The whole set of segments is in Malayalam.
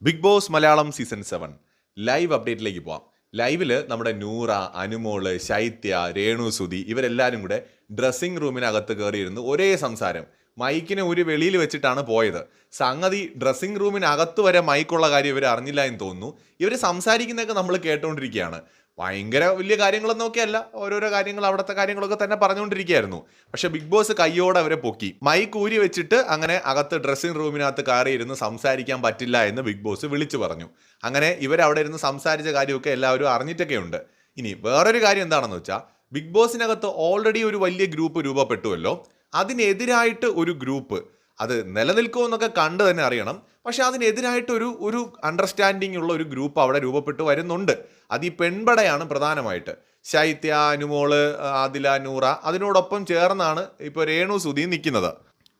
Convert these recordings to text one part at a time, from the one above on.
Big Boss Malayalam season 7 live അപ്ഡേറ്റിലേക്ക് പോവാം. ലൈവില് നമ്മുടെ നൂറ, അനുമോള്, ശൈത്യ, രേണു സുധി ഇവരെല്ലാവരും കൂടെ ഡ്രസ്സിംഗ് റൂമിനകത്ത് കയറിയിരുന്ന് ഒരേ സംസാരം. മൈക്കിനെ ഒരു വെളിയിൽ വെച്ചിട്ടാണ് പോയത്. സംഗതി ഡ്രസ്സിംഗ് റൂമിനകത്ത് വരെ മൈക്കുള്ള കാര്യം ഇവർ അറിഞ്ഞില്ല എന്ന് തോന്നുന്നു. ഇവർ സംസാരിക്കുന്നതൊക്കെ നമ്മൾ കേട്ടുകൊണ്ടിരിക്കുകയാണ്. ഭയങ്കര വലിയ കാര്യങ്ങളൊന്നും അല്ല, ഓരോരോ കാര്യങ്ങൾ അവിടുത്തെ കാര്യങ്ങളൊക്കെ തന്നെ പറഞ്ഞുകൊണ്ടിരിക്കുകയായിരുന്നു. പക്ഷെ ബിഗ് ബോസ് കയ്യോടെ അവരെ പൊക്കി. മൈക്ക് ഊരി വെച്ചിട്ട് അങ്ങനെ അകത്ത് ഡ്രസ്സിംഗ് റൂമിനകത്ത് കയറിയിരുന്ന് സംസാരിക്കാൻ പറ്റില്ല എന്ന് ബിഗ് ബോസ് വിളിച്ചു പറഞ്ഞു. അങ്ങനെ ഇവരവിടെ ഇരുന്ന് സംസാരിച്ച കാര്യമൊക്കെ എല്ലാവരും അറിഞ്ഞിട്ടൊക്കെ ഉണ്ട്. ഇനി വേറൊരു കാര്യം എന്താണെന്ന് വെച്ചാൽ, ബിഗ് ബോസിനകത്ത് ഓൾറെഡി ഒരു വലിയ ഗ്രൂപ്പ് രൂപപ്പെട്ടുവല്ലോ. അതിനെതിരായിട്ട് ഒരു ഗ്രൂപ്പ് അത് നിലനിൽക്കുമോ എന്നൊക്കെ കണ്ടു തന്നെ അറിയണം. പക്ഷെ അതിനെതിരായിട്ട് ഒരു അണ്ടർസ്റ്റാൻഡിങ് ഉള്ള ഒരു ഗ്രൂപ്പ് അവിടെ രൂപപ്പെട്ടു വരുന്നുണ്ട്. അത് ഈ പെൺപടയാണ് പ്രധാനമായിട്ട്. ശൈത്യ, അനുമോള്, ആദില, നൂറ അതിനോടൊപ്പം ചേർന്നാണ് ഇപ്പോൾ രേണു സുധി നിൽക്കുന്നത്.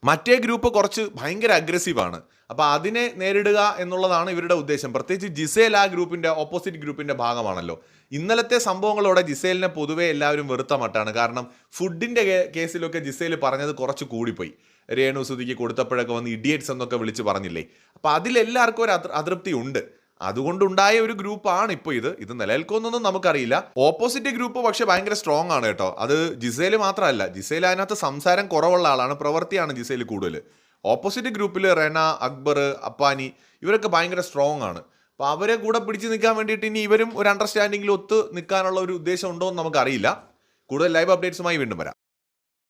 മറ്റേ ഗ്രൂപ്പ് കുറച്ച് ഭയങ്കര അഗ്രസീവാണ്. അപ്പോൾ അതിനെ നേരിടുക എന്നുള്ളതാണ് ഇവരുടെ ഉദ്ദേശം. പ്രത്യേകിച്ച് ജിസേൽ ആ ഗ്രൂപ്പിൻ്റെ ഓപ്പോസിറ്റ് ഗ്രൂപ്പിൻ്റെ ഭാഗമാണല്ലോ. ഇന്നലത്തെ സംഭവങ്ങളോടെ ജിസേലിനെ പൊതുവേ എല്ലാവരും വെറുത്ത മട്ടാണ്. കാരണം ഫുഡിൻ്റെ കേസിലൊക്കെ ജിസേൽ പറഞ്ഞത് കുറച്ച് കൂടിപ്പോയി. രേണു സുധിക്ക് കൊടുത്തപ്പോഴൊക്കെ വന്ന് ഇഡിയറ്റ്സ് എന്നൊക്കെ വിളിച്ച് പറഞ്ഞില്ലേ. അപ്പോൾ അതിലെല്ലാവർക്കും ഒരു അതൃപ്തി ഉണ്ട്. അതുകൊണ്ടുണ്ടായ ഒരു ഗ്രൂപ്പാണ് ഇപ്പോൾ ഇത് നിലനിൽക്കുമെന്നൊന്നും നമുക്കറിയില്ല. ഓപ്പോസിറ്റ് ഗ്രൂപ്പ് പക്ഷെ ഭയങ്കര സ്ട്രോങ് ആണ് കേട്ടോ. അത് ജിസേൽ മാത്രമല്ല, ജിസേൽ അതിനകത്ത് സംസാരം കുറവുള്ള ആളാണ്, പ്രവൃത്തിയാണ് ജിസേൽ കൂടുതൽ. ഓപ്പോസിറ്റ് ഗ്രൂപ്പിൽ റെന, അക്ബർ, അപ്പാനി ഇവരൊക്കെ ഭയങ്കര സ്ട്രോങ് ആണ്. അപ്പോൾ അവരെ കൂടെ പിടിച്ച് നിൽക്കാൻ വേണ്ടിയിട്ട് ഇനി ഇവരും ഒരു അണ്ടർസ്റ്റാൻഡിങ്ങിൽ ഒത്ത് നിൽക്കാനുള്ള ഒരു ഉദ്ദേശം ഉണ്ടോ എന്ന് നമുക്കറിയില്ല. കൂടുതൽ ലൈവ് അപ്ഡേറ്റ്സുമായി വീണ്ടും വരാം.